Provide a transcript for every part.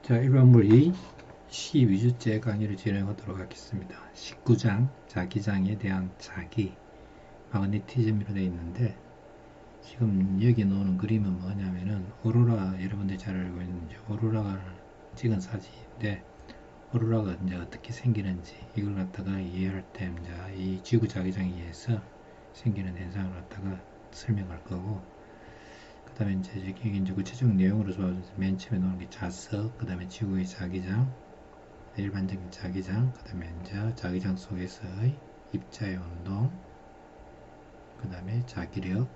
자, 1번 물리 시위주제 강의를 진행하도록 하겠습니다. 19장 자기장에 대한 자기 마그네티즘으로 되어 있는데, 지금 여기 나오는 그림은 뭐냐면은 오로라, 여러분들이 잘 알고 있는 오로라를 찍은 사진인데, 오로라가 이제 어떻게 생기는지 이걸 갖다가 이해할 때 이제 이 지구 자기장에 의해서 생기는 현상을 갖다가 설명할 거고, 그 다음에 이제 여기 이제 구체적 내용으로 맨 처음에 나오는 게 자석, 그 다음에 지구의 자기장, 일반적인 자기장, 그 다음에 이제 자기장 속에서의 입자의 운동, 그 다음에 자기력,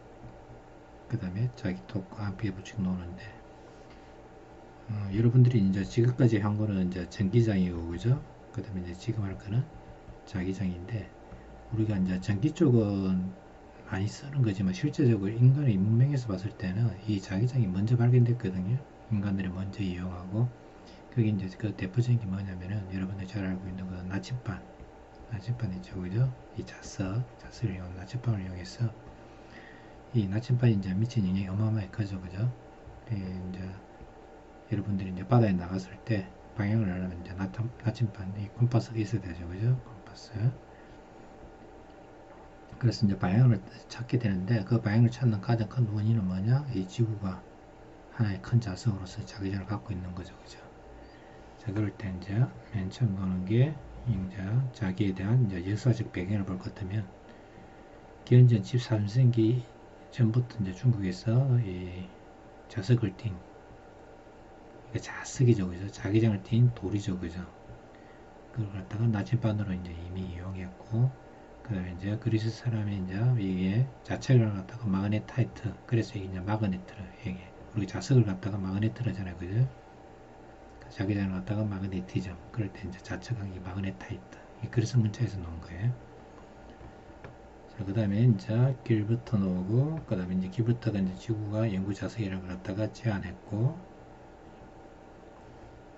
그 다음에 자기톡과 함께 붙이고 노는데, 여러분들이 이제 지금까지 한 거는 이제 전기장이고, 그죠? 그 다음에 이제 지금 할 거는 자기장인데, 우리가 이제 전기 쪽은 많이 쓰는 거지만 실제적으로 인간의 문명에서 봤을 때는 이 자기장이 먼저 발견됐거든요. 인간들이 먼저 이용하고, 그게 이제 그 대표적인 게 뭐냐면은 여러분들 잘 알고 있는 그 나침반 있죠, 그죠? 이 자석을 이용, 나침반을 이용해서 이 나침반이 이제 미친 영향이 어마어마하게 크죠, 그죠? 이제 여러분들이 이제 바다에 나갔을 때 방향을 알려면 이제 나침반, 이 콤파스가 있어야 되죠, 그죠? 콤파스. 그래서 이제 방향을 찾게 되는데, 그 방향을 찾는 가장 큰 원인은 뭐냐? 이 지구가 하나의 큰 자석으로서 자기장을 갖고 있는 거죠, 그죠? 자, 그럴 때 이제 맨 처음 보는 게 이제 자기에 대한 이제 역사적 배경을 볼 것 같으면, 기원전 13세기 전부터 이제 중국에서 이 자석을 띤, 자석이죠, 그죠? 자기장을 띤 돌이죠, 그죠? 그걸 갖다가 나침반으로 이제 이미 이용했고, 그 다음에 이제 그리스 사람이 이제 이게 자체를 갖다가 마그네타이트, 그래서 이게 이제 마그네트로 이게 우리 자석을 갖다가 마그네트로 하잖아요, 그죠? 자기장을 갖다가 마그네티즘, 그럴 때 이제 자체가 마그네타이트, 그래서 문자에서 나온 거예요. 자, 그 다음에 이제 길부터 나오고, 그 다음에 이제 길부터가 이제 지구가 영구 자석이라고 갖다가 제안했고,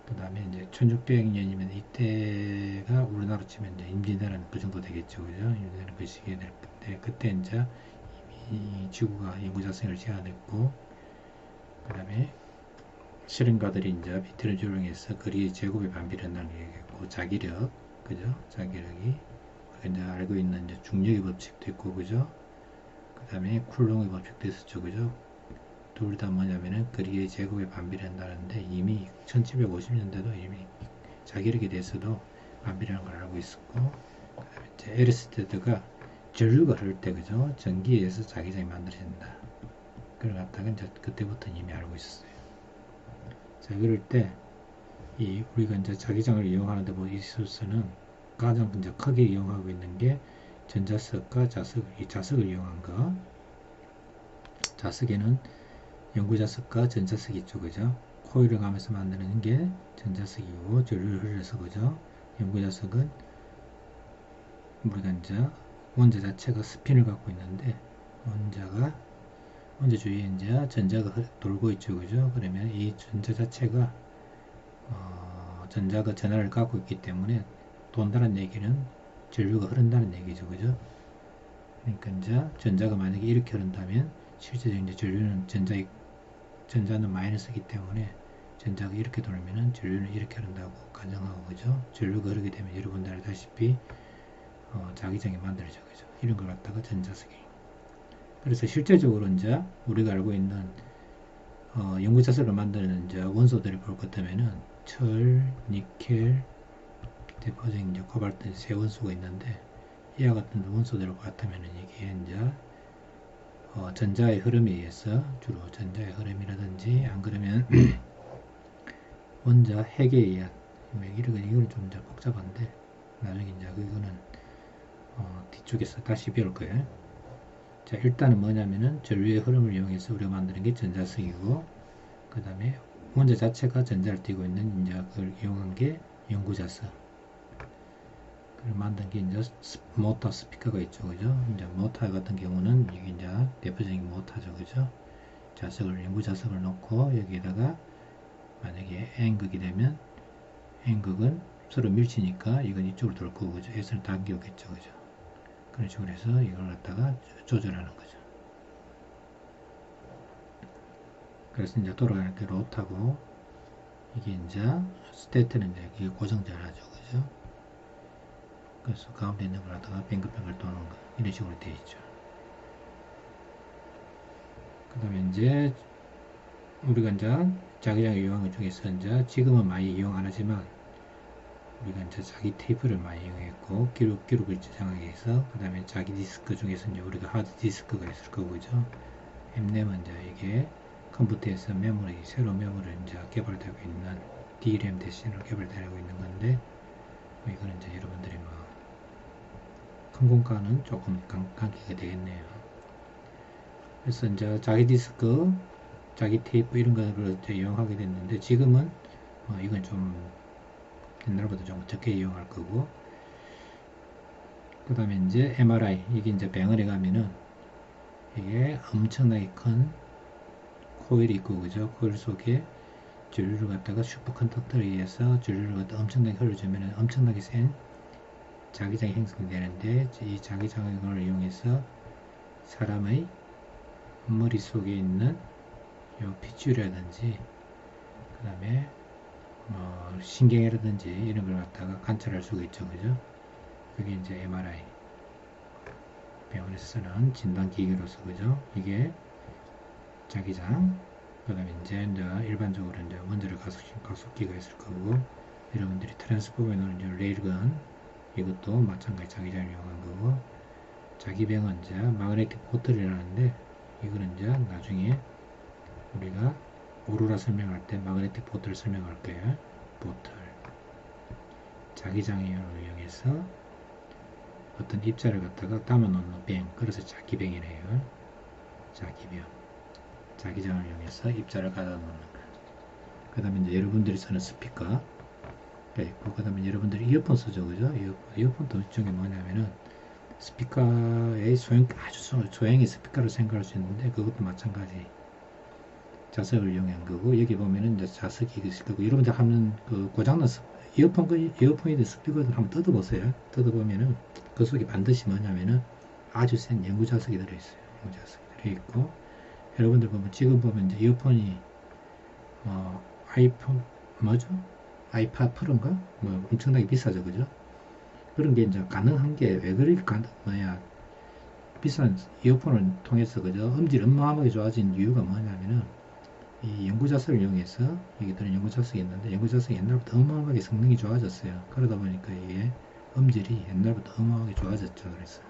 그 다음에 이제 1600년이면 이때가 우리나라로 치면 이제 임진왜란 그 정도 되겠죠, 그죠? 임진왜란 그 시기에 될 건데, 그때 이제 이미 지구가 영구 자석을 제안했고, 그 다음에 실험가들이 이제 비트를 조정해서 거리의 제곱의 반비를 한다는 걸 얘기했고, 자기력, 그죠? 자기력이 우리가 이제 알고 있는 이제 중력의 법칙도 있고, 그죠? 그 다음에 쿨롱의 법칙도 있었죠, 그죠? 둘 다 뭐냐면은 거리의 제곱의 반비를 한다는데, 이미 1750년대도 이미 자기력에 대해서도 반비라는 걸 알고 있었고, 그 다음에 이제 에르스테드가 전류가 흐를 때, 그죠? 전기에 의해서 자기장이 만들어진다. 그걸 갖다가 이제 그때부터 이미 알고 있었어요. 자, 그럴 때 이 우리가 이제 자기장을 이용하는데 뭐 있어서는 가장 이제 크게 이용하고 있는 게 전자석과 자석, 이 자석을 이용한 거. 자석에는 영구자석과 전자석이 있죠, 그죠? 코일을 가면서 만드는 게 전자석이고, 전류를 흘려서, 그죠? 영구자석은 우리가 이제 원자 자체가 스핀을 갖고 있는데, 원자 주위에 이제 전자가 돌고 있죠, 그죠? 그러면 이 전자 자체가 전자가 전하를 갖고 있기 때문에 돈다는 얘기는 전류가 흐른다는 얘기죠, 그죠? 그러니까 이제 전자가 만약에 이렇게 흐른다면 실제적인 이제 전류는 전자는 마이너스이기 때문에 전자가 이렇게 돌면은 전류는 이렇게 흐른다고 가정하고, 그죠? 전류가 흐르게 되면 여러분들 알다시피 자기장이 만들어져, 그죠? 이런 걸 갖다가 전자석이. 그래서 실제적으로 이제 우리가 알고 있는 연구자석을 만드는 이제 원소들을 볼 것 같으면은 철, 니켈, 대표적인 이제 코발트 세 원소가 있는데, 이와 같은 원소들을 같으면은 이게 이제 전자의 흐름에 의해서, 주로 전자의 흐름이라든지 안 그러면 원자 핵에 의한, 이건 좀 이제 복잡한데 나중에 이제 그거는 뒤쪽에서 다시 배울 거예요. 자, 일단은 뭐냐면은 전류의 흐름을 이용해서 우리가 만드는 게 전자석이고, 그 다음에 원자 자체가 전자를 띠고 있는 이제 그걸 이용한 게 영구자석. 그걸 만든 게 이제 모터 스피커가 있죠, 그죠? 이제 모터 같은 경우는 이게 이제 대표적인 모터죠, 그죠? 영구자석을 놓고 여기에다가 만약에 N극이 되면 N극은 서로 밀치니까 이건 이쪽으로 돌 거고, 그죠? S는 당기겠죠, 그죠? 그런 식으로 해서 이걸 갖다가 조절하는 거죠. 그래서 이제 돌아가는 게 로터고, 이게 이제 스테트는 이제 이게 고정자라죠, 그죠? 그래서 가운데 있는 걸 갖다가 뱅글뱅글 도는 거 이런 식으로 되어 있죠. 그 다음에 이제 우리가 이제 자기장 이용한 것 중에서 이제 지금은 많이 이용 안 하지만 우리가 이제 자기 테이프를 많이 이용했고 기록을 저장하기 위해서 그 다음에 자기 디스크 중에서 이제 우리가 하드 디스크가 있을 거고죠. 엠램은 이제 이게 컴퓨터에서 메모리 새로운 메모리를 이제 개발되고 있는 DRAM 대신으로 개발되고 있는 건데 이거는 이제 여러분들이 뭐 큰 공간은 조금 간격이 되겠네요. 그래서 이제 자기 디스크, 자기 테이프 이런 거를 이용하게 됐는데 지금은 이건 좀 옛날보다 좀 적게 이용할 거고 그 다음에 이제 MRI 이게 이제 병원에 가면은 이게 엄청나게 큰 코일이 있고 그죠? 코일 속에 전류를 갖다가 슈퍼컨덕터에 의해서 전류를 갖다 엄청나게 흘려주면 엄청나게 센 자기장이 형성되는데 이 자기장을 이용해서 사람의 머릿속에 있는 요 핏줄이라든지 그 다음에 신경이라든지 이런 걸 갖다가 관찰할 수가 있죠, 그죠? 그게 이제 MRI 병원에서 쓰는 진단기기로서 그죠? 이게 자기장 그 다음에 이제 일반적으로 이제 원자력 가속기가 있을 거고 여러분들이 트랜스포머에 넣는 이제 레일건 이것도 마찬가지 자기장을 이용한 거고 자기병은 이제 마그네틱 포털이라는데 이거는 이제 나중에 우리가 오로라 설명할 때 마그네틱 포털을 설명할 거예요. 포털 자기장을 이용해서 어떤 입자를 갖다가 담아놓는 병 그래서 자기병이래요. 자기병 자기장을 이용해서 입자를 갖다 놓는 거. 그 다음에 이제 여러분들이 쓰는 스피커 있고 그 다음에 여러분들이 이어폰 쓰죠, 그죠? 이어폰도 일종의 뭐냐면은 스피커의 아주 소형의 스피커를 생각할 수 있는데 그것도 마찬가지 자석을 이용한 거고 여기 보면은 이제 자석이 있을 거고 여러분들 하면 그 고장난 이어폰이든 스피커들 한번 뜯어보세요. 뜯어보면은 그 속에 반드시 뭐냐면은 아주 센 연구 자석이 들어있어요. 연구 자석이 들어있고 여러분들 보면 지금 보면 이제 이어폰이 아이폰 뭐죠? 아이팟 프로인가? 뭐 엄청나게 비싸죠, 그죠? 그런 게 이제 가능한 게 왜 그렇게 비싼 이어폰을 통해서 그죠? 음질이 어마어마하게 좋아진 이유가 뭐냐면은 이 연구 자석을 이용해서 여기 들은 연구 자석이 있는데 연구 자석이 옛날부터 어마어마하게 성능이 좋아졌어요. 그러다 보니까 이게 음질이 옛날부터 어마어마하게 좋아졌죠. 그래서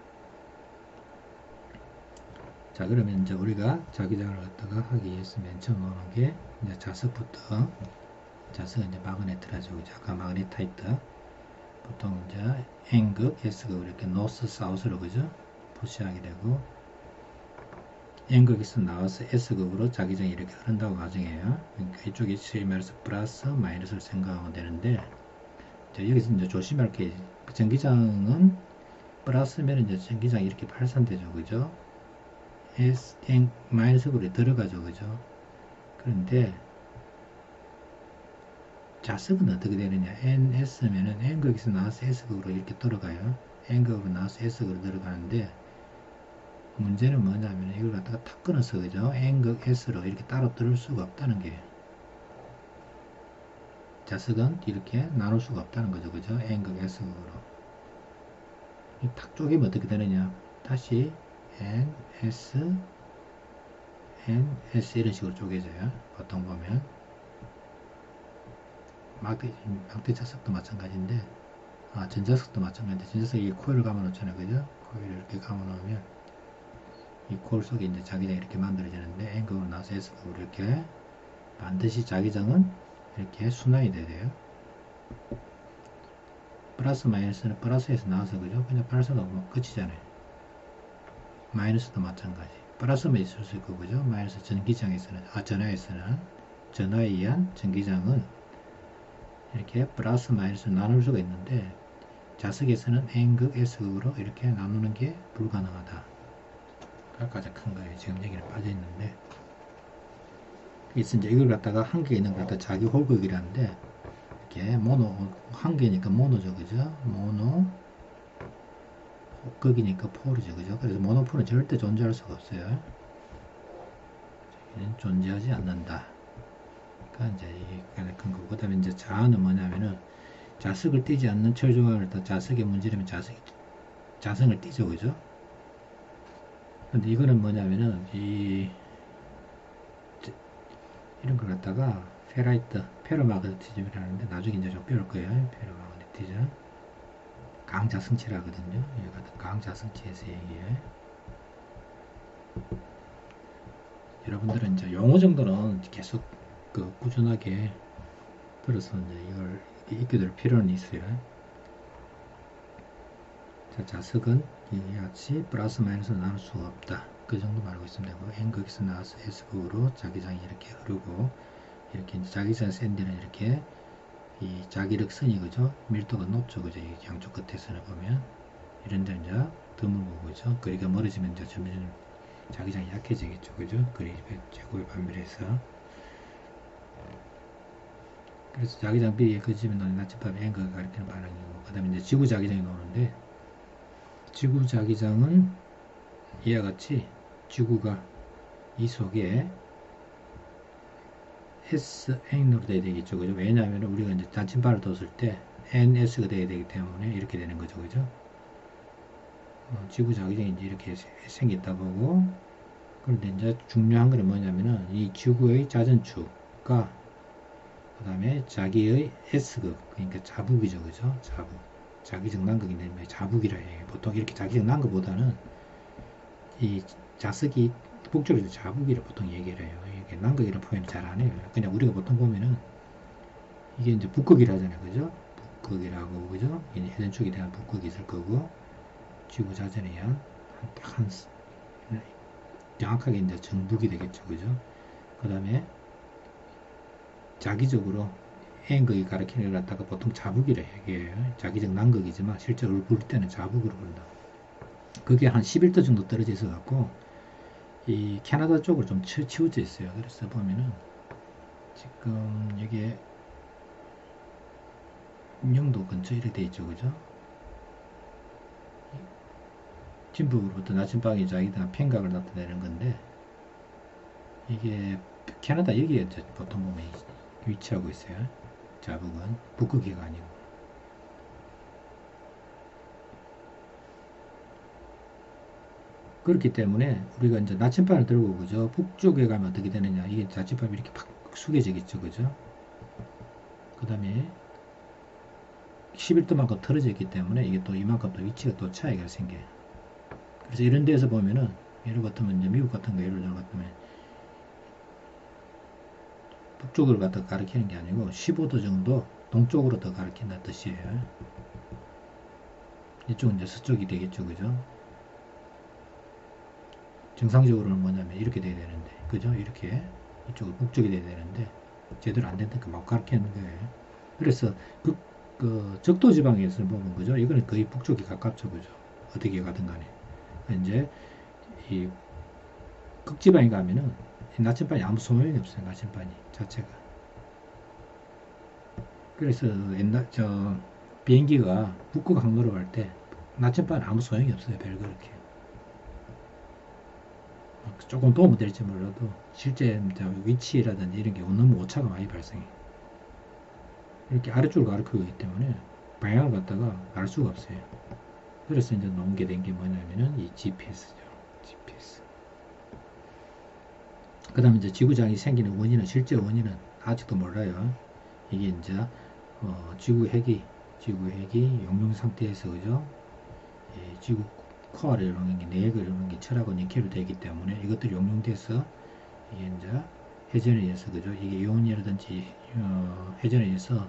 자 그러면 이제 우리가 자기장을 갖다가 하기 위해서 맨 처음 넣는 게 이제 자석부터 자석은 이제 마그네트라죠. 아까 마그네타이트 보통 이제 N극, S극 이렇게 노스, 사우스로 그죠? 푸시하게 되고 N극에서 나와서 S극으로 자기장이 이렇게 흐른다고 가정해요. 그러니까 이쪽이 소위 말해서 플러스, 마이너스를 생각하면 되는데 여기서 이제 조심할 게 전기장은 플러스면 이제 전기장이 이렇게 발산되죠, 그죠? N 마이너스극으로 들어가죠, 그죠? 그런데 자석은 어떻게 되느냐? NS면은 N극에서 나와서 S극으로 이렇게 들어가요. N극으로 나와서 S극으로 들어가는데 문제는 뭐냐면 이걸 갖다가 탁 끊어서 그죠? N극 S로 이렇게 따로 들을 수가 없다는 게 자석은 이렇게 나눌 수가 없다는 거죠, 그죠? N극 S극으로 탁 쪼개면 어떻게 되느냐? 다시 N, S, N, S 이런 식으로 쪼개져요. 보통 보면 막대 자석도 마찬가지인데 전자석도 마찬가지인데 전자석이 코일을 감아 놓잖아요, 그죠? 코일을 이렇게 감아 놓으면 이 코일 속에 이제 자기장이 이렇게 만들어지는데 N극으로 나와서 S극으로 이렇게 반드시 자기장은 이렇게 순환이 돼야 돼요. 플러스 마이너스는 플러스에서 나와서 그죠? 그냥 플러스가 뭐 끝이잖아요. 마이너스도 마찬가지. 플러스만 있을 수 있고 그죠? 마이너스 전기장에서는 전화에 의한 전기장은 이렇게 플러스 마이너스를 나눌 수가 있는데 자석에서는 N극, S극으로 이렇게 나누는 게 불가능하다. 그게 가장 큰 거예요. 지금 얘기는 빠져 있는데 그래서 이제 이걸 갖다가 한 개 있는 걸 갖다 자기 홀극이라는데 이렇게 모노 한 개니까 모노죠, 그죠? 모노 극이니까 폴이죠, 그죠? 그래서 모노폴은 절대 존재할 수가 없어요. 존재하지 않는다. 그러니까 이제 이게 가장 큰 거고, 그 다음에 이제 자아는 뭐냐면은 자석을 띄지 않는 철조각을 또 자석에 문지르면 자성을 띄죠, 그죠? 근데 이거는 뭐냐면은 이런 걸 갖다가 페로마그네티즘이라는데 나중에 이제 좀 배울 거예요. 페로마그네티즘 강자성체라거든요. 이거 같은 강자성체에서 얘기해. 여러분들은 이제 용어 정도는 계속 꾸준하게 들어서 이제 이걸 익혀둘 필요는 있어요. 자, 자석은 이와 같이 플러스 마이너스로 나눌 수가 없다. 그 정도 말하고 있으면 되고, N극에서 나와서 S극으로 자기장이 이렇게 흐르고, 이렇게 이제 자기장 샌디는 이렇게 이 자기력선이 그죠? 밀도가 높죠, 그죠? 이 양쪽 끝에서는 보면 이런 데 이제 드물고 그죠? 거리가 멀어지면 이제 점점 자기장이 약해지겠죠, 그죠? 거리 제곱에 반비례해서. 그래서 자기장 B에 그치면 나는 나침반 N극을 가리키는 반응이고, 그 다음에 이제 지구 자기장이 나오는데, 지구 자기장은 이와 같이 지구가 이 속에 SN으로 돼야 되겠죠, 그죠? 왜냐하면 우리가 이제 나침반을 뒀을 때 NS가 돼야 되기 때문에 이렇게 되는 거죠, 그죠? 지구 자기장이 이제 이렇게 생겼다 보고, 그런데 이제 중요한 건 뭐냐면은 이 지구의 자전축과 그 다음에 자기의 S극, 그러니까 자북이죠, 그죠? 자북. 자기적 난극인데 자북이라 해요. 보통 이렇게 자기적 난극보다는 이 자석이 북쪽에서 자북이라 보통 얘기를 해요. 이게 난극이라는 표현을 잘 안 해요. 그냥 우리가 보통 보면은 이게 이제 북극이라 하잖아요, 그죠? 북극이라고, 그죠? 해전축에 대한 북극이 있을 거고, 지구 자전에 의한 한 정확하게 이제 정북이 되겠죠, 그죠? 그 다음에 자기적으로 N극이 가리키는 걸 갖다가 보통 자북이라 얘기해요. 자기적 난극이지만 실제 얼굴 부를 때는 자북으로 부른다. 그게 한 11도 정도 떨어져 있어 갖고 이 캐나다 쪽으로 좀 치우쳐 있어요. 그래서 보면은 지금 여기에 영도 근처 이렇게 돼 있죠, 그죠? 진북으로부터 나침반이 자기가 편각을 나타내는 건데, 이게 캐나다 여기에 보통 보면 위치하고 있어요. 자북은 북극이가 아니고. 그렇기 때문에 우리가 이제 나침반을 들고 그죠? 북쪽에 가면 어떻게 되느냐? 이게 나침반이 이렇게 팍 숙여지겠죠, 그죠? 그 다음에 11도만큼 틀어져 있기 때문에 이게 또 이만큼 또 위치가 또 차이가 생겨요. 그래서 이런 데서 보면은 예를 같으면 이제 미국 같은 거 예를 들어 같으면 북쪽을 갖다 가리키는 게 아니고 15도 정도 동쪽으로 더 가리킨다는 뜻이에요. 이쪽은 이제 서쪽이 되겠죠, 그죠? 정상적으로는 뭐냐면 이렇게 돼야 되는데, 그죠? 이렇게 이쪽은 북쪽이 돼야 되는데 제대로 안 된다니까 막 가리키는 거예요. 그래서 그 적도 지방에서 보면 그죠? 이거는 거의 북쪽이 가깝죠, 그죠? 어떻게 가든 간에 이제 이 극지방에 가면은 나침반이 아무 소용이 없어요. 나침반이 자체가. 그래서 옛날 비행기가 북극 항로로 갈 때 나침반은 아무 소용이 없어요. 별 그렇게. 조금 도움이 될지 몰라도 실제 위치라든지 이런 게 너무 오차가 많이 발생해. 이렇게 아래쪽으로 가리키고 있기 때문에 방향을 갖다가 알 수가 없어요. 그래서 이제 나온 게 된 게 뭐냐면은 이 GPS죠. GPS. 그 다음에 이제 지구장이 생기는 원인은 실제 원인은 아직도 몰라요. 이게 이제 지구 핵이 용융 상태에서 그죠? 지구 코어를 이루는 게 내핵을 이루는 게 철하고 니켈로 되기 때문에 이것들이 용융돼서 이게 이제 회전에 의해서 그죠? 이게 이온이라든지 회전에 의해서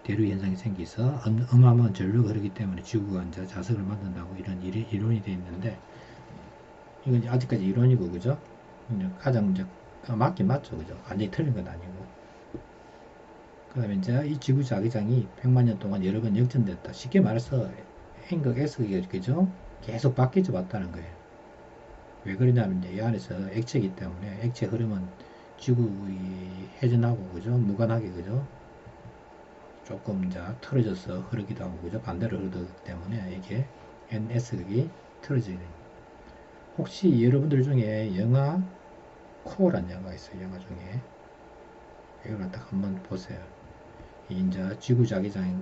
대류 현상이 생기서 어마어마한 전류가 흐르기 때문에 지구가 이제 자석을 만든다고 이런 이론이 되어 있는데 이건 이제 아직까지 이론이고 그죠? 가장 이제 맞긴 맞죠, 그죠? 완전히 틀린 건 아니고. 그 다음에 이제 이 지구 자기장이 100만 년 동안 여러 번 역전됐다. 쉽게 말해서 N극, S극이 그죠? 계속 바뀌어 왔다는 거예요. 왜 그러냐면 이제 이 안에서 액체이기 때문에 액체 흐름은 지구의 회전하고 그죠? 무관하게 그죠? 조금 이제 틀어져서 흐르기도 하고 그죠? 반대로 흐르기 때문에 이게 NS극이 틀어지게 됩니다. 혹시 여러분들 중에 영화 코어란 영화가 있어요. 영화 중에 이걸 갖다가 한번 보세요. 이제 지구 자기장을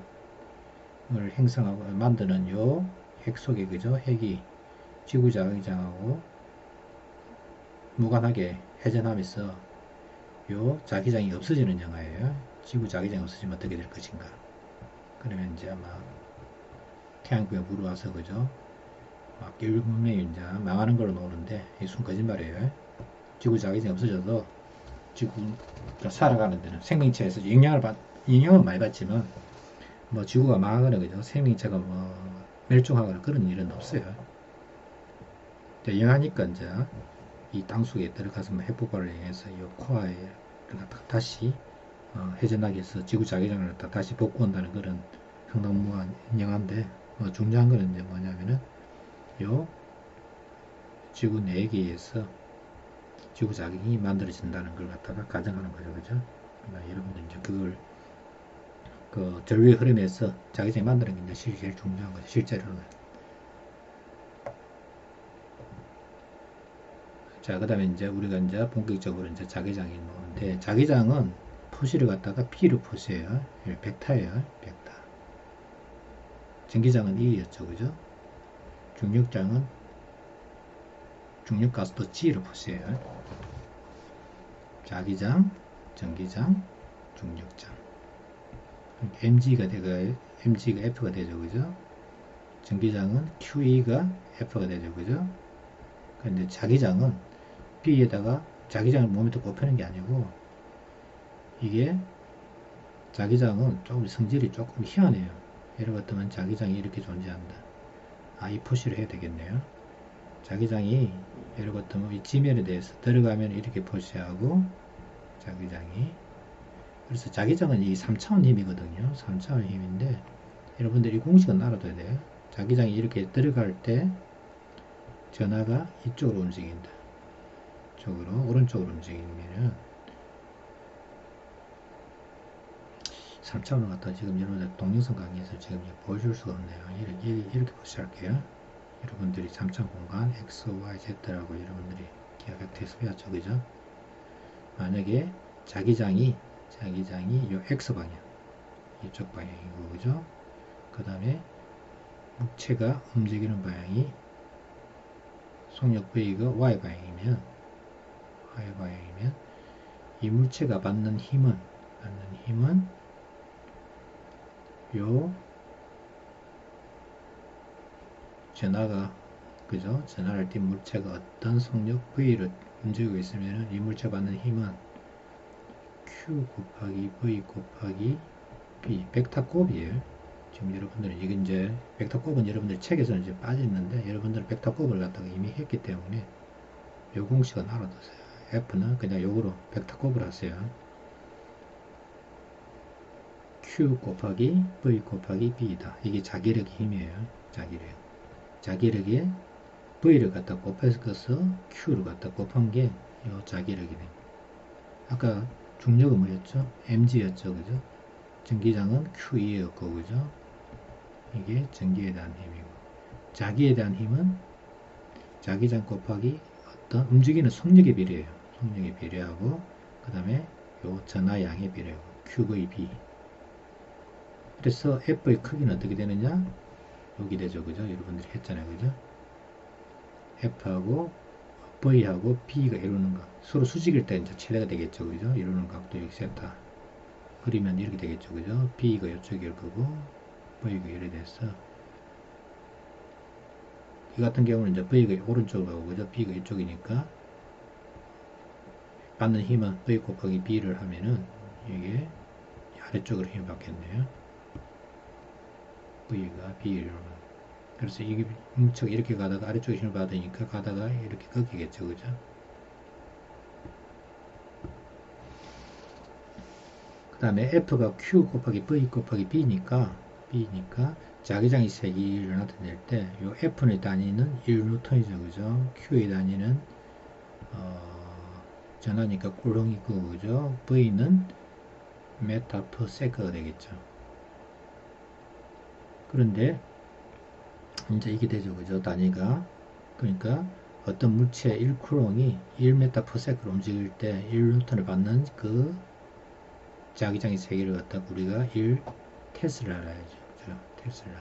형성하고 만드는 요 핵 속에 그죠? 핵이 지구 자기장하고 무관하게 회전하면서 요 자기장이 없어지는 영화예요. 지구 자기장이 없어지면 어떻게 될 것인가. 그러면 이제 막 태양풍에 불어와서 그죠? 막 인류 문명이 이제 망하는 걸로 나오는데 이 순 거짓말이에요. 지구 자기장이 없어져도 지구가 살아가는 데는 생명체에서 영향을 많이 받지만 뭐 지구가 망하거나 그죠? 생명체가 뭐 멸종하거나 그런 일은 없어요. 영하니까 이제 이 땅속에 들어가서 핵폭발을 통해서 이 코아를 갖다가 다시 회전하게 해서 지구 자기장을 갖다 다시 복구한다는 그런 상당무한 영화인데 뭐 중요한 거는 이제 뭐냐면은 요 지구 내기에서 지구 자기장이 만들어진다는 걸 갖다가 가정하는 거죠, 그죠? 그러니까 여러분들 이제 그걸 그 전류의 흐름에서 자기장이 만드는 게 이제 제일 중요한 거죠, 실제로는. 자, 그 다음에 이제 우리가 이제 본격적으로 이제 자기장이 나오는데, 자기장은 표시를 갖다가 P로 표시해요. 벡터예요, 벡터. 전기장은 E였죠, 그죠? 중력가스도 G로 표시해요. 자기장, 전기장, 중력장. MG가 F가 되죠, 그죠? 전기장은 QE가 F가 되죠, 그죠? 근데 자기장은 B에다가 자기장을 몸에다 꼽히는 게 아니고, 이게 자기장은 조금 성질이 조금 희한해요. 예를 들면 자기장이 이렇게 존재한다. 이 표시를 해야 되겠네요. 자기장이 예를 들면 이 지면에 대해서 들어가면 이렇게 표시하고, 자기장이, 그래서 자기장은 이 3차원 힘이거든요. 3차원 힘인데 여러분들이 공식은 알아둬야 돼요. 자기장이 이렇게 들어갈 때 전하가 이쪽으로 움직인다. 오른쪽으로 움직이면 3차원을 갖다 지금 여러분들 동영상 강의에서 지금 보여줄 수가 없네요. 이렇게 표시할게요. 여러분들이 3차원 공간 X, Y, Z라고 여러분들이 기하 벡터에서 배웠죠, 그죠? 만약에 자기장이 요 X 방향, 이쪽 방향이고, 그죠? 그 다음에 물체가 움직이는 방향이 속력 V가 Y 방향이면 이 물체가 받는 힘은 요 전하가 그죠? 전하를 띈 물체가 어떤 속력 V를 움직이고 있으면 이 물체 받는 힘은 Q 곱하기 V 곱하기 B 벡터 곱이에요. 지금 여러분들은 이게 이제 벡터 곱은 여러분들 책에서는 이제 빠져있는데 여러분들은 벡터 곱을 갖다가 이미 했기 때문에 요 공식은 알아두세요. F는 그냥 요거로 벡터 곱을 하세요. Q 곱하기 V 곱하기 B다. 이게 자기력의 힘이에요. 자기력에 V를 갖다 곱해서 Q를 갖다 곱한 게 요 자기력이네. 아까 중력은 뭐였죠? mg였죠, 그죠? 전기장은 QE였고, 그죠? 이게 전기에 대한 힘이고, 자기에 대한 힘은 자기장 곱하기 어떤 움직이는 속력에 비례해요. 속력에 비례하고, 그 다음에 요 전하양에 비례하고, QVB. 그래서 F의 크기는 어떻게 되느냐? 여기 되죠, 그죠? 여러분들이 했잖아요, 그죠? F하고 V하고 B가 이루는 거. 서로 수직일 때 이제 최대가 되겠죠, 그죠? 이루는 각도 6세타. 그리면 이렇게 되겠죠, 그죠? B가 이쪽일 거고, V가 이렇게 돼서, 이 같은 경우는 이제 V가 오른쪽으로 가고, 그죠? B가 이쪽이니까, 받는 힘은 V 곱하기 B를 하면은, 이게 아래쪽으로 힘을 받겠네요. V가 B를. 그래서 이게 물체가 이렇게 가다가 아래쪽에 힘을 받으니까 가다가 이렇게 꺾이겠죠, 그죠? 그 다음에 F가 Q 곱하기 V 곱하기 B니까 자기장이 세기를 나타낼 때 요 F의 단위는 1N이죠, 그죠? Q의 단위는 전하니까 쿨롱이고, 그죠? V는 메타 퍼 세크가 되겠죠. 그런데 이제 이게 되죠, 그죠? 단위가. 그러니까 어떤 물체 1쿨롱이 1m/s로 움직일 때 1N을 받는 그 자기장의 세계를 갖다가 우리가 1 테슬라라 하죠. 그죠? 테슬라.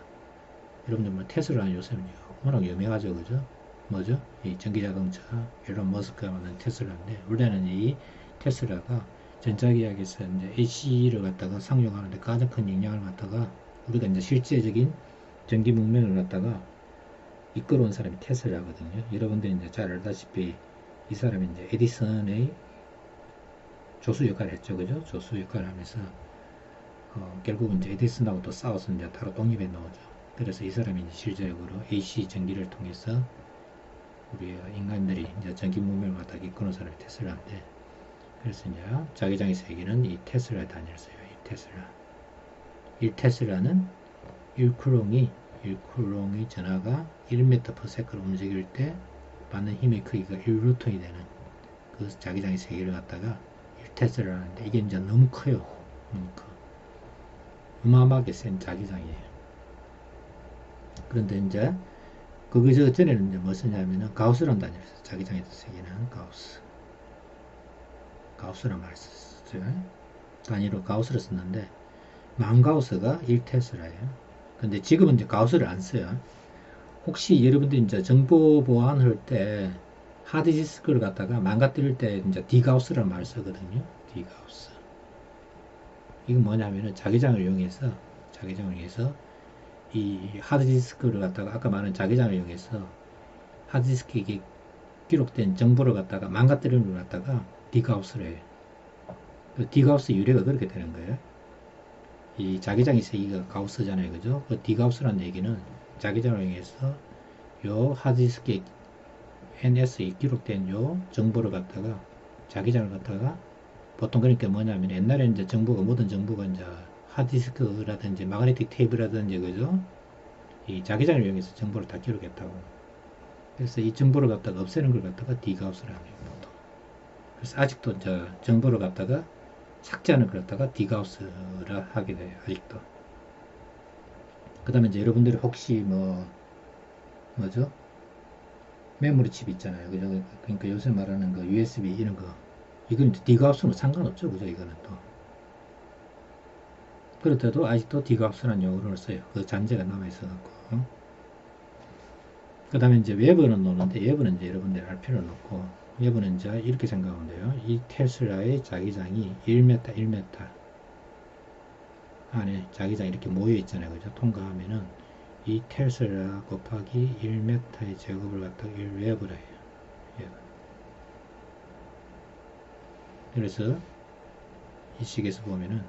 여러분들 뭐 테슬라는 요새 워낙 유명하죠. 그죠? 뭐죠? 이 전기자동차, 일론 머스크가 만든 테슬라인데, 원래는 이 테슬라가 전자기학에서 이제 AC를 갖다가 상용하는데 가장 큰 영향을 갖다가 우리가 이제 실제적인 전기 문명을 갖다가 이끌어온 사람이 테슬라거든요. 여러분들이 이제 잘 알다시피 이 사람이 이제 에디슨의 조수 역할을 했죠. 그죠? 조수 역할을 하면서 결국은 이제 에디슨하고 또 싸워서 이제 바로 독립해 나오죠. 그래서 이 사람이 이제 실제적으로 AC 전기를 통해서 우리 인간들이 이제 전기 문명을 갖다가 이끄는 사람이 테슬라인데, 그래서 이제 자기장의 세계는 이 테슬라에 다녔어요. 이 테슬라. 이 테슬라는 1쿨롱이 전하가 1m/s로 움직일 때 받는 힘의 크기가 1뉴턴이 되는 그 자기장의 세계를 갖다가 1테슬라라는데, 이게 이제 너무 커요. 너무 커. 어마어마하게 센 자기장이에요. 그런데 이제 그 전에는 이제 뭐 쓰냐면은 가우스라는 단위를 썼어요. 자기장의 세계는 가우스란 말을 썼어요. 단위로 가우스를 썼는데 만가우스가 1테슬라예요. 근데 지금은 이제 가우스를 안 써요. 혹시 여러분들이 이제 정보 보안할 때 하드디스크를 갖다가 망가뜨릴 때 이제 디가우스라는 말을 쓰거든요. 디가우스. 이건 뭐냐면은 자기장을 이용해서 이 하드디스크를 갖다가 아까 말한 자기장을 이용해서 하드디스크에 기록된 정보를 갖다가 망가뜨리는 걸 갖다가 디가우스를 해요. 디가우스 유래가 그렇게 되는 거예요. 이 자기장의 세기가 가우스잖아요. 그죠? 그 디가우스라는 얘기는 자기장을 이용해서 요 하드디스크에 NS에 기록된 요 정보를 갖다가 자기장을 갖다가 보통 그러니까 뭐냐면 옛날에는 이제 정보가 모든 정보가 이제 하드디스크라든지 마그네틱 테이프라든지 그죠? 이 자기장을 이용해서 정보를 다 기록했다고. 그래서 이 정보를 갖다가 없애는 걸 갖다가 디가우스라고 해요. 보통. 그래서 아직도 이제 정보를 갖다가 삭제하는 걸 갖다가 디가우스라 하게 돼요. 아직도. 그 다음에 이제 여러분들이 혹시 뭐죠? 메모리 칩 있잖아요. 그죠? 그러니까 요새 말하는 거 USB 이런 거. 이건 디가우스는 상관없죠. 그죠? 이거는 또. 그렇다도 아직도 디가우스라는 용어를 써요. 그 잔재가 남아있어갖고. 그 다음에 이제 외부는 노는데, 외부는 이제 여러분들이 알 필요는 없고, 외부는 이제 이렇게 생각하면 돼요. 이 테슬라의 자기장이 1m 안에 자기장이 이렇게 모여 있잖아요. 그죠? 통과하면은 이 테슬라 곱하기 1m의 제곱을 갖다가 1웨브라 해요. 웨브. 그래서 이 식에서 보면은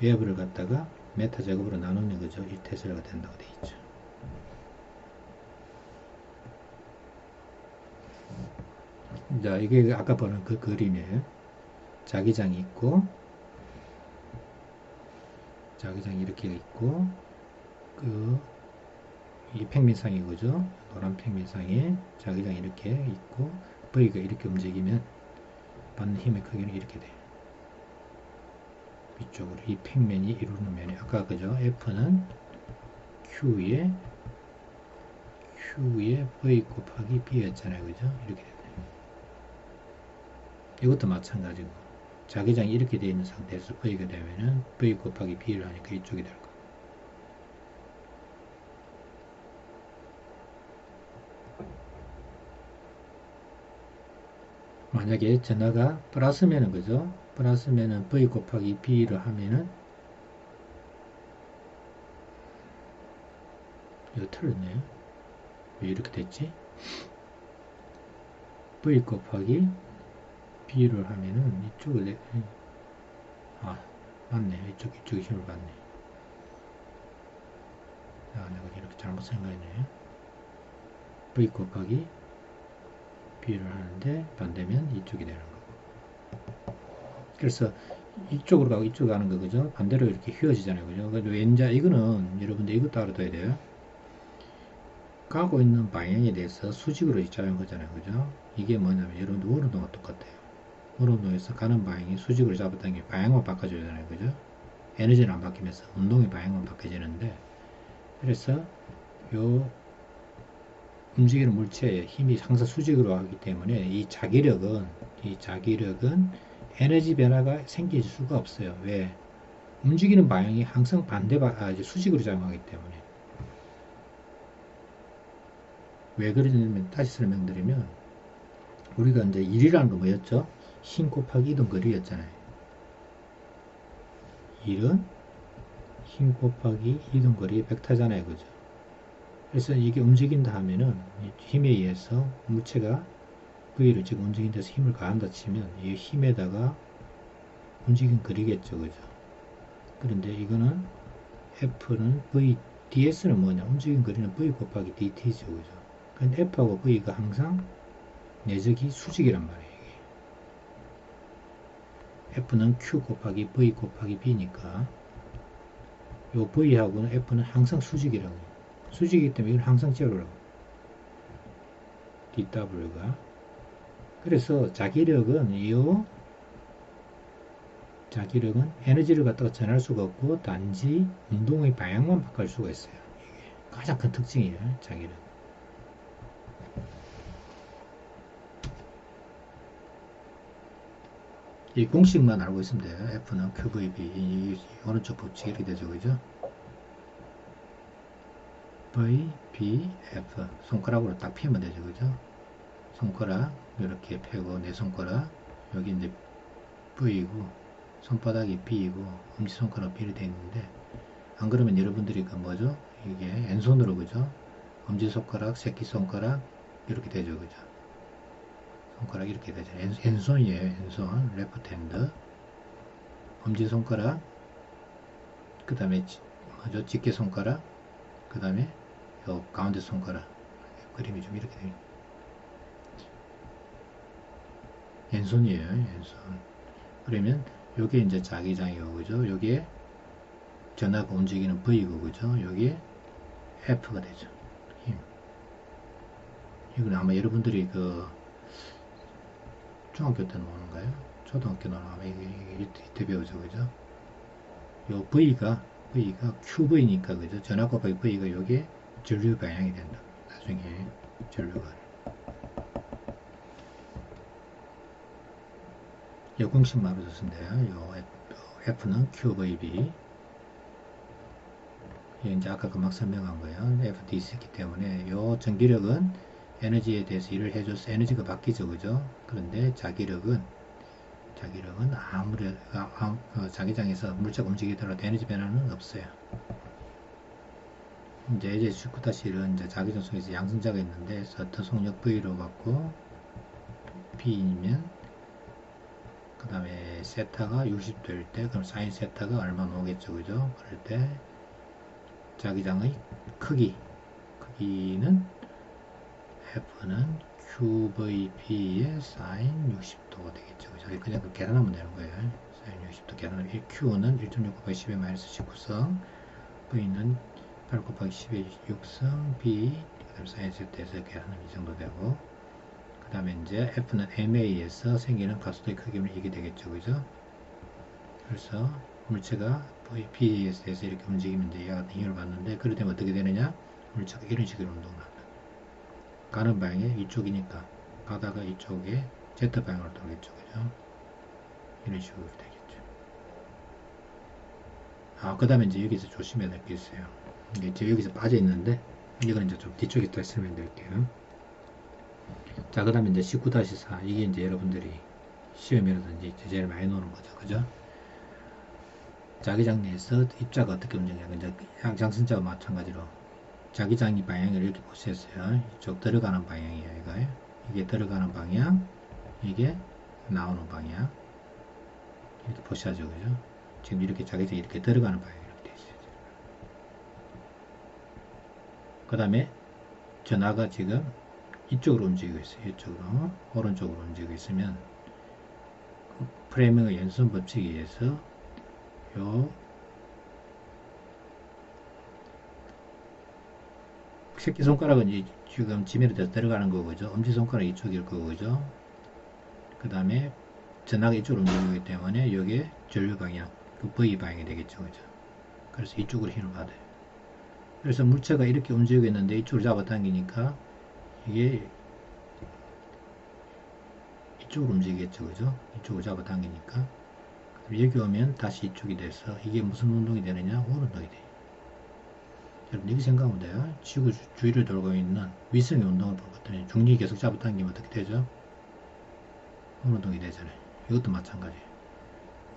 웨브를 갖다가 메타 제곱으로 나누는 거죠. 1테슬라가 된다고 되어 있죠. 자, 이게 아까 보는 그 그림이에요. 자기장이 있고, 자기장이 이렇게 있고, 이 평면상이 그죠? 노란 평면상에 자기장이 이렇게 있고, V가 이렇게 움직이면 받는 힘의 크기는 이렇게 돼요. 위쪽으로 이 평면이 이루는 면이 아까 그죠? F는 Q에 V 곱하기 B였잖아요. 그죠? 이렇게 돼요. 이것도 마찬가지고 자기장이 이렇게 되어 있는 상태에서 V가 되면은 V 곱하기 B를 하니까 이쪽이 될 거고. 만약에 전하가 플러스면은 그죠? 플러스면은 V 곱하기 B를 하면은 이거 틀렸네요. 왜 이렇게 됐지? V 곱하기 B를 하면은 이쪽을 맞네. 이쪽에 힘을 받네. 내가 이렇게 잘못 생각했네. V 곱하기 B를 하는데 반대면 이쪽이 되는 거고. 그래서 이쪽으로 가고 이쪽으로 가는 거 그죠? 반대로 이렇게 휘어지잖아요. 그죠? 그래서 왼자 이거는 여러분들 이것도 알아둬야 돼요. 가고 있는 방향에 대해서 수직으로 입자한 거잖아요. 그죠? 이게 뭐냐면 여러분들 원운동과 똑같아요. 원운동에서 가는 방향이 수직으로 잡았다는 게 방향만 바꿔줘야 잖아요. 그죠? 에너지는 안 바뀌면서 운동의 방향만 바뀌어지는데, 그래서 요 움직이는 물체의 힘이 항상 수직으로 하기 때문에 이 자기력은 에너지 변화가 생길 수가 없어요. 왜? 움직이는 방향이 항상 이제 수직으로 작용하기 때문에. 왜 그러냐면 다시 설명드리면 우리가 이제 1이라는 거 뭐였죠? 힘 곱하기 이동 거리였잖아요. 1은 힘 곱하기 이동 거리의 벡터잖아요. 그죠? 그래서 이게 움직인다 하면은 힘에 의해서 물체가 V를 지금 움직인 데서 힘을 가한다 치면 이 힘에다가 움직인 거리겠죠. 그죠? 그런데 이거는 F는 V, ds는 뭐냐? 움직인 거리는 V 곱하기 dt죠. 그죠? 근데 F하고 V가 항상 내적이 수직이란 말이에요. 이게. F는 Q 곱하기 V 곱하기 B니까 요 V하고는 F는 항상 수직이라고. 수직이기 때문에 이걸 항상 제로라고. dW가. 그래서 자기력은 자기력은 에너지를 갖다가 전할 수가 없고 단지 운동의 방향만 바꿀 수가 있어요. 이게 가장 큰 특징이에요. 자기력. 이 공식만 알고 있으면 돼요. F는 QVB. 이 오른쪽 법칙 이렇게 되죠. 그죠? V, B, F. 손가락으로 딱 피면 되죠. 그죠? 손가락 이렇게 펴고 내 손가락 여기 이제 V이고 손바닥이 B이고 엄지손가락 B로 되어 있는데 안 그러면 여러분들이 그 뭐죠? 이게 왼손으로 그죠? 엄지손가락, 새끼손가락 이렇게 되죠. 그죠? 손가락 이렇게 되죠. 왼손이에요. 왼손 레프트 핸드 엄지손가락 그 다음에 뭐죠? 집게손가락 그 다음에 요 가운데 손가락 그림이 좀 이렇게 돼요. 왼손이에요. 왼손. 그러면 요게 이제 자기장이고 그죠? 요게 전하고 움직이는 V고 그죠? 요게 F가 되죠. 힘. 이건 아마 여러분들이 그 중학교 때 나오는가요? 초등학교 나오는 아마 이때 배우죠. 그죠? 요 V가 QV니까 그죠? 전하 곱하기 V가 요게 전류 방향이 된다. 나중에 전류가 요 공식만 알아두시면 돼요. 요 F는 QVB. 이제 아까 금방 설명한 거예요. FDC 있기 때문에 요 전기력은 에너지에 대해서 일을 해줘서 에너지가 바뀌죠. 그죠? 그런데 자기력은 아무리 자기장에서 물체가 움직이더라도 에너지 변화는 없어요. 이제 19-1은 이제 자기장 속에서 양성자가 있는데 어떤 속력 V로 갖고 P이면 그 다음에 세타가 60 될 때 그럼 사인 세타가 얼마 나오겠죠. 그죠? 그럴 때 자기장의 크기는 F는 QVP의 사인 60도가 되겠죠. 그죠? 그냥 계산하면 되는 거예요. 사인 60도 계산하면 Q는 1.6 곱하기 10의 마이너스 19성 V는 8 곱하기 10의 6성 B 그 다음 사인 세타에서 계산하면 이 정도 되고 그 다음에 이제 F는 MA에서 생기는 가속도의 크기면 이게 되겠죠. 그죠? 그래서 물체가 B에 대해서 이렇게 움직이면 이제 얘가 힘을 받는데 그럴 때면 어떻게 되느냐? 물체가 이런 식으로 운동을 한다. 가는 방향이 이쪽이니까 가다가 이쪽에 Z 방향으로 돌겠죠. 그죠? 이런 식으로 되겠죠. 그 다음에 이제 여기서 조심해야 될 게 있어요. 이게 여기서 빠져 있는데 이건 이제 좀 뒤쪽에 또 설명드릴게요. 자, 그 다음에 이제 19-4 이게 이제 여러분들이 시험이라든지 제일 많이 노는 거죠. 그죠? 자기장 내에서 입자가 어떻게 움직이냐. 이제 양승자와 마찬가지로 자기장이 방향을 이렇게 보셨어요. 이쪽 들어가는 방향이에요. 이게 들어가는 방향, 이게 나오는 방향. 이렇게 보셔야죠. 그죠? 지금 이렇게 자기장이 이렇게 들어가는 방향이 이렇게 되어 있어요. 그 다음에 전하가 지금 이쪽으로 움직이고 있어요. 이쪽으로, 오른쪽으로 움직이고 있으면 프레밍의 연선 법칙에 의해서 요 새끼손가락은 지금 지면에 들어가는 거죠. 엄지손가락 이쪽일 거죠. 그 다음에 전하가 이쪽으로 움직이기 때문에 여기에 전류 방향, 그 V 방향이 되겠죠. 그죠? 그래서 이쪽으로 힘을 받아요. 그래서 물체가 이렇게 움직이고 있는데 이쪽으로 잡아당기니까 이게 이쪽으로 움직이겠죠. 그죠? 이쪽으로 잡아당기니까. 여기 오면 다시 이쪽이 돼서 이게 무슨 운동이 되느냐? 오운동이 돼요. 여러분 이렇게 생각하면 돼요. 지구 주위를 돌고 있는 위성의 운동을 보거든요. 중력이 계속 잡아당기면 어떻게 되죠? 오운동이 되잖아요. 이것도 마찬가지예요.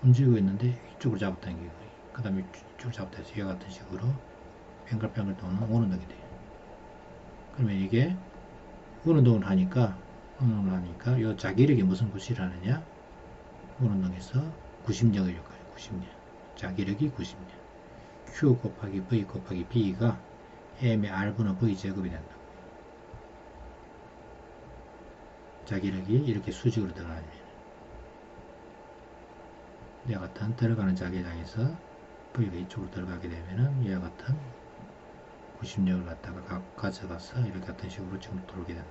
움직이고 있는데 이쪽으로 잡아당기고 그 다음에 이쪽으로 잡아당기고 이와 같은 식으로 뱅글뱅글 도는 오운동이 돼요. 그러면 이게 오운동을 하니까 이 자기력이 무슨 구실을 하느냐? 오운동에서 90력을 역할해요. 90력. 자기력이 90력. Q 곱하기 V 곱하기 B가 M의 R분의 V 제곱이 된다. 자기력이 이렇게 수직으로 들어가면 이와 같은 들어가는 자기장에서 V가 이쪽으로 들어가게 되면은 이와 같은 90력을 갖다가 가져가서 이렇게 같은 식으로 지금 돌게 된다.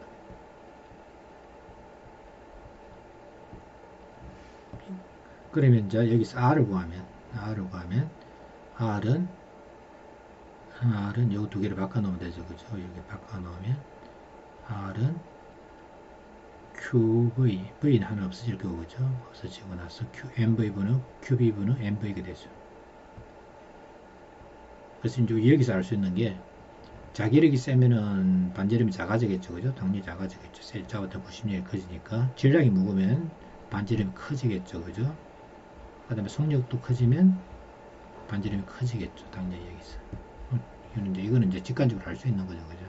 그러면 이제 여기서 R을 구하면 R은 요 두 개를 바꿔놓으면 되죠. 그죠? 이렇게 바꿔놓으면 R은 QV, V는 하나 없어질 거고, 그죠? 없어지고 나서 MV분은 QV분은 MV가 되죠. 그래서 이제 여기서 알 수 있는 게 자기력이 세면은 반지름이 작아지겠죠. 그죠? 당연히 작아지겠죠. 셀자부터 90력이 커지니까. 질량이 무거우면 반지름이 커지겠죠. 그죠? 그 다음에 속력도 커지면 반지름이 커지겠죠. 당연히 여기서. 이거는 이제 직관적으로 알 수 있는 거죠. 그죠?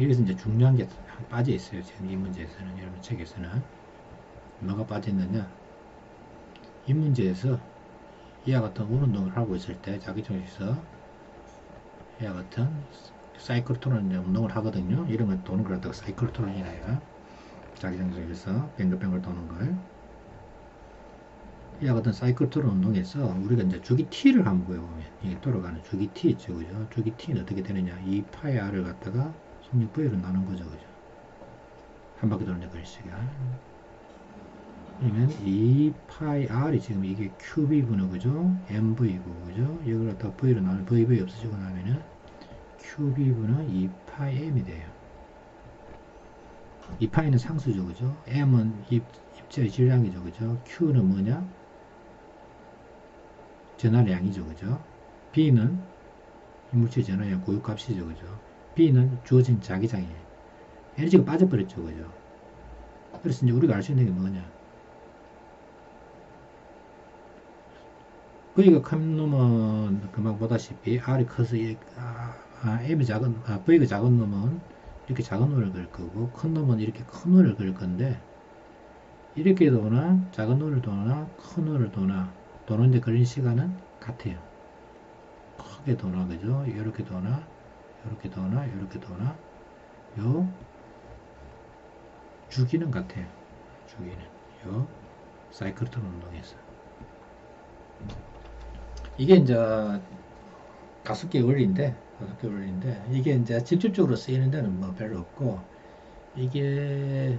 여기서 이제 중요한 게 빠져 있어요. 지금 이 문제에서는, 여러분 책에서는. 뭐가 빠져 있느냐? 이 문제에서 이와 같은 운동을 하고 있을 때 자기중에서 이와 같은 사이클트론 운동을 하거든요. 이런 걸 도는 걸 갖다가 사이클트론이라 해요. 자기장에서 뱅글뱅글 도는 걸. 이와 같은 사이클트론 운동에서 우리가 이제 주기 t를 한번 구해보면 이게 돌아가는 주기 t 있죠. 그죠? 주기 t는 어떻게 되느냐? 2파이 r을 갖다가 속력 v로 나눈 거죠. 그죠? 한 바퀴 도는 그 시간. 그러면 2파이 r이 지금 이게 qv분의 그죠? mv고 그죠? 이걸 갖다가 v로 나누면 vv 없어지고 나면은 qv분의 2파이 m이 돼요. 2파이는 상수죠. 그죠? m은 입자의 질량이죠. 그죠? q는 뭐냐? 전하량이죠. 그죠? b는 이물질 전하량 고유값이죠. 그죠? b는 주어진 자기장이에요. 에너지가 빠져버렸죠. 그죠? 그래서 이제 우리가 알 수 있는 게 뭐냐? V가 큰 놈은 금방 보다시피 R이 커서 M이 작은, V가 작은 놈은 이렇게 작은 놈을 그릴 거고 큰 놈은 이렇게 큰 놈을 그릴 건데 이렇게 도나 작은 놈을 도나 큰 놈을 도나 도는데 걸린 시간은 같아요. 크게 도나 그죠? 이렇게 도나 이렇게 도나 이렇게 도나 요 주기는 같아요. 주기는 요 사이클트론 운동에서 이게 이제 5개 원리인데 이게 이제 직접적으로 쓰이는 데는 뭐 별로 없고 이게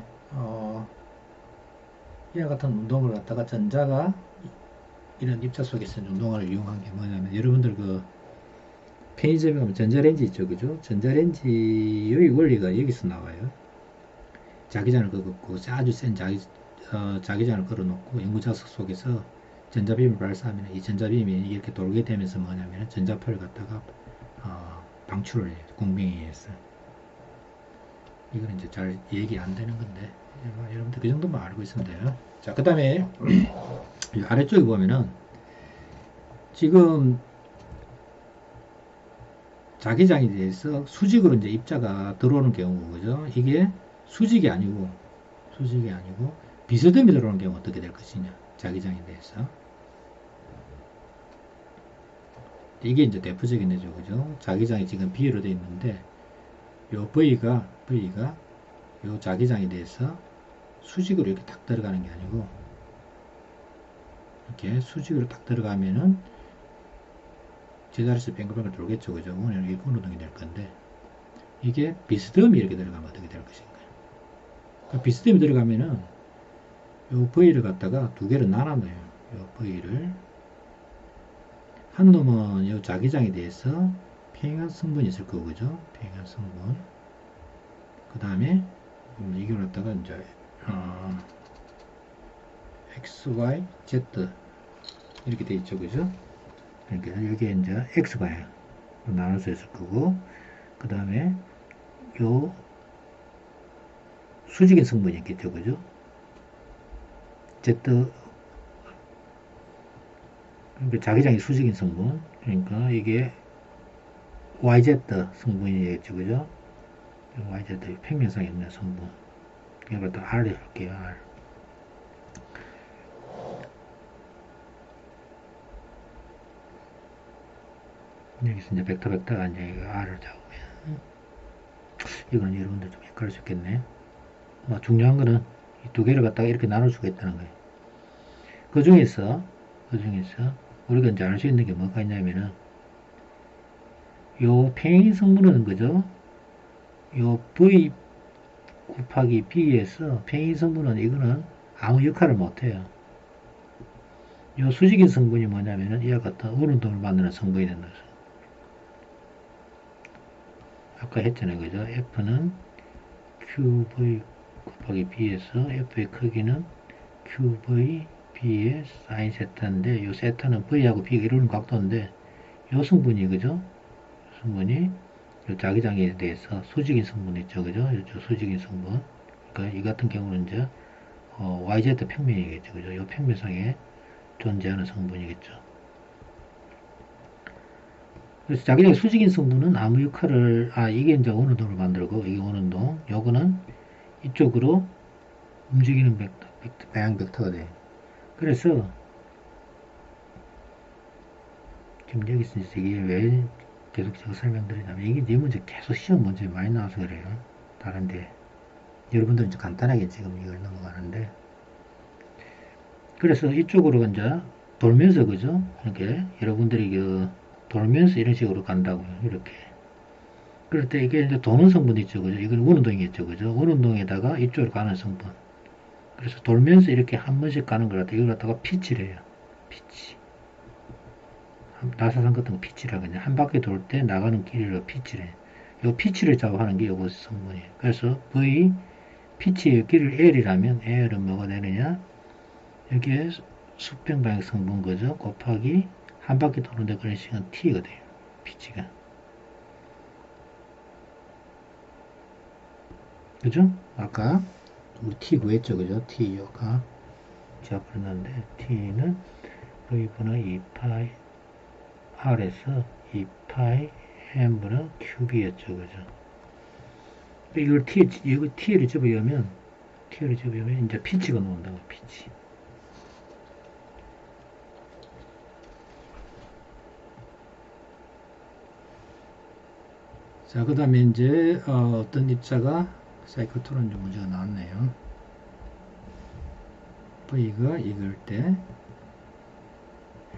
이와 같은 운동을 갖다가 전자가 이런 입자 속에서 운동을 이용한 게 뭐냐면 여러분들 그 편의점에 가면 전자레인지 있죠. 그죠? 전자레인지의 원리가 여기서 나와요. 자기장을 걷고 아주 센 자기장을 걸어놓고 연구자석 속에서 전자빔을 발사하면 이 전자빔이 이렇게 돌게 되면서 뭐냐면 전자파를 갖다가 방출을 해요. 공병위에서. 이건 이제 잘 얘기 안 되는 건데 여러분들 그 정도만 알고 있으면 돼요. 자, 그 다음에 아래쪽에 보면은 지금 자기장에 대해서 수직으로 이제 입자가 들어오는 경우 그죠? 이게 수직이 아니고 비스듬히 들어오는 경우 어떻게 될 것이냐? 자기장에 대해서 이게 이제 대표적인 애죠. 그죠? 자기장이 지금 B로 되어 있는데 요 V가 요 자기장에 대해서 수직으로 이렇게 탁 들어가는 게 아니고 이렇게 수직으로 탁 들어가면은 제자리에서 뱅글뱅글 돌겠죠. 그죠? 오늘 이게 운동이 될 건데 이게 비스듬히 이렇게 들어가면 어떻게 될 것인가? 그러니까 비스듬히 들어가면은 요 V를 갖다가 두 개로 나눠놔요. 요 V를 한 놈은 이 자기장에 대해서 평행한 성분이 있을 거고, 그죠? 평행한 성분. 그 다음에 이걸 갖다가 이제 x, y, z 이렇게 돼 있죠, 그죠? 그러니까 여기에 이제 x방향 나눠서 했을 거고, 그 다음에 요 수직인 성분이 있겠죠, 그죠? z, 그러니까 자기장이 수직인 성분, 그러니까 이게 yz 성분이겠죠, 그죠? yz 평면상에 있는 성분. 이걸 또 R을 할게요, R. 여기서 이제 벡터가 이제 R을 잡으면, 이건 여러분들 좀 헷갈릴 수 있겠네. 뭐 중요한 거는 이 두 개를 갖다가 이렇게 나눌 수가 있다는 거예요. 그 중에서 우리가 이제 알 수 있는 게 뭐가 있냐면은, 요 평행 성분은 그죠? 요 V 곱하기 B에서 평행 성분은 이거는 아무 역할을 못해요. 요 수직인 성분이 뭐냐면은 이와 같은 운동을 만드는 성분이 된다. 아까 했잖아요, 그죠? F는 QV 곱하기 B에서 F의 크기는 QV B의 사인 세타인데, 요 세타는 V하고 B가 이루는 각도인데, 요 성분이, 그죠? 성분이 요 자기장에 대해서 수직인 성분 있죠, 그죠? 요 수직인 성분. 그러니까 이 같은 경우는 이제 YZ 평면이겠죠, 그죠? 요 평면상에 존재하는 성분이겠죠. 그래서 자기장의 수직인 성분은 아무 역할을, 이게 이제 원운동을 만들고, 이게 원운동, 요거는 이쪽으로 움직이는 방향 벡터가 돼. 그래서, 지금 여기서 이게 왜 계속 제가 설명드리냐면, 이게 이 문제 계속 시험 문제 많이 나와서 그래요. 다른데. 여러분들은 이제 간단하게 지금 이걸 넘어가는데, 그래서 이쪽으로 이제 돌면서, 그죠? 이렇게 여러분들이 돌면서 이런 식으로 간다고요. 이렇게. 그럴 때 이게 이제 도는 성분이 있죠, 그죠? 이건 원운동이겠죠, 그죠? 원운동에다가 이쪽으로 가는 성분. 그래서 돌면서 이렇게 한 번씩 가는 걸 갖다 이걸 갖다가 피치를 해요. 피치. 나사산 같은 거 피치라 그냥 한 바퀴 돌 때 나가는 길이로 피치를 해요. 요 피치를 작업하는 게 요거 성분이에요. 그래서 V 피치의 길을 L이라면 L은 뭐가 되느냐? 여기에 수평 방향 성분 거죠. 곱하기 한 바퀴 도는데 걸리는 시간 T가 돼요. 피치가. 그죠? 아까 우리 T 구했죠, 그죠? T 요가 제가 불렀는데 T는 V분의 2파이 R에서 2파이 M분의 QB였죠, 그죠? 이걸 T를 집어넣으면 이제 피치가 나온다고, 피치. 자, 그 다음에 이제 어떤 입자가 사이클트론 문제가 나왔네요. V가 이걸 때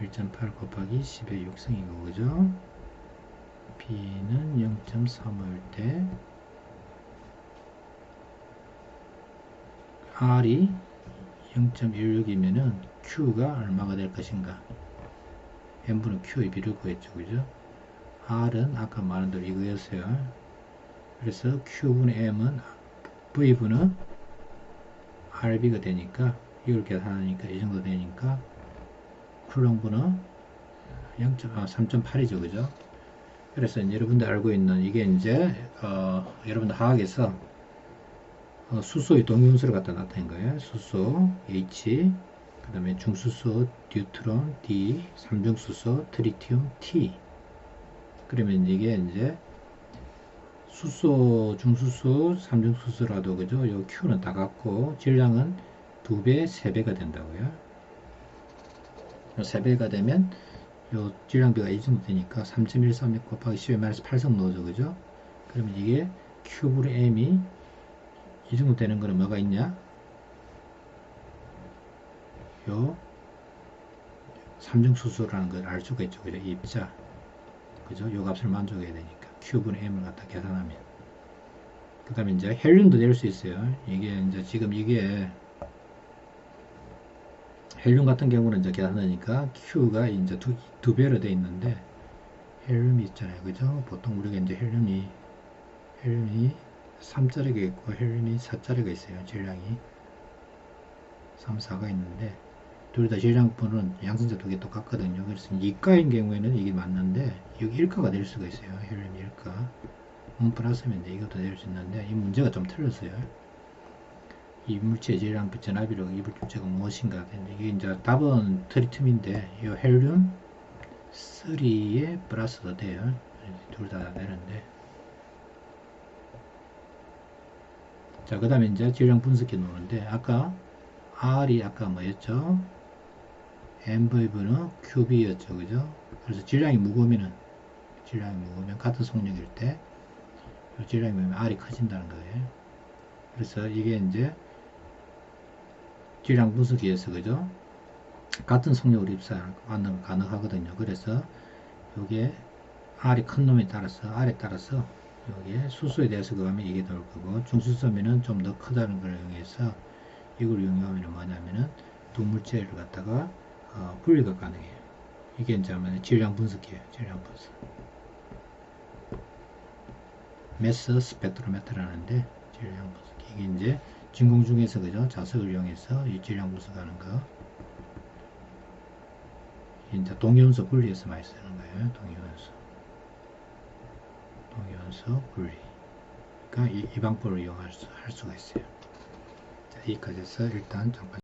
1.8 곱하기 10의 6승인 거죠. B는 0.35일 때 R이 0.16이면은 Q가 얼마가 될 것인가? M분은 Q의 비를 구했죠, 그죠? R은 아까 말한 대로 이거였어요. 그래서 Q분의 M은 V분은 RB가 되니까 이걸 계산하니까 이 정도 되니까 쿨롱분은 3.8이죠, 그죠? 그래서 여러분들 알고 있는 이게 이제 여러분들 화학에서 수소의 동위원수를 갖다 나타낸 거예요. 수소 H, 그 다음에 중수소 뉴트론 D, 삼중수소 트리튬 T. 그러면 이게 이제 수소, 중수소, 삼중수소라도 그죠? 요 Q는 다 같고 질량은 2배, 3배가 된다고요. 요 3배가 되면 요 질량비가 이 정도 되니까 3.136 곱하기 10의 8성 넣어줘, 그죠? 그러면 이게 Q분의 M이 이 정도 되는 거는 뭐가 있냐? 요 삼중수소라는 걸 알 수가 있죠, 그죠? 이 입자, 그죠? 요 값을 만족해야 되니까 Q분의 M을 갖다 계산하면. 그 다음에 이제 헬륨도 낼 수 있어요. 이게 이제 지금 이게 헬륨 같은 경우는 이제 계산하니까 Q가 이제 두 배로 되어 있는데 헬륨이 있잖아요, 그죠? 보통 우리가 이제 헬륨이 3짜리가 있고 헬륨이 4짜리가 있어요. 질량이 3, 4가 있는데 둘 다 질량분은 양성자 두 개 똑같거든요. 그래서 이가인 경우에는 이게 맞는데 여기 1가가 될 수가 있어요. 헬륨 1가 플러스면 이것도 될 수 있는데 이 문제가 좀 틀렸어요. 이 물체의 질량 붙여 나비로 입을 주체가 무엇인가. 이게 이제 답은 트리튬인데 이 헬륨 3에 플러스도 돼요. 둘 다 되는데. 자, 그 다음에 이제 질량 분석해 놓는데 아까 R이 아까 뭐였죠? MVV는 QB였죠. 그죠? 그래서 질량이 무거우면 같은 속력일 때 질량이 무거우면 R이 커진다는 거예요. 그래서 이게 이제 질량 분석기에서 그죠? 같은 속력으로 입사하는 가능하거든요. 그래서 요게 R이 큰 놈에 따라서 R에 따라서 여기에 수소에 대해서 그하면 이게 나올 거고 중수소면은 좀 더 크다는 걸 이용해서 이걸 이용하면 뭐냐면은 두 물체를 갖다가 분리가 가능해요. 이게 이제 질량 분석이에요. 질량 분석. 매스 스펙트로메트라는데 질량 분석. 이게 이제 진공 중에서 그죠? 자석을 이용해서 이 질량 분석하는 거. 이제 동위원소 분리해서 많이 쓰는 거예요. 동위원소 분리. 그러니까 이 방법을 이용할 수가 있어요. 자, 여기까지 해서 일단 잠깐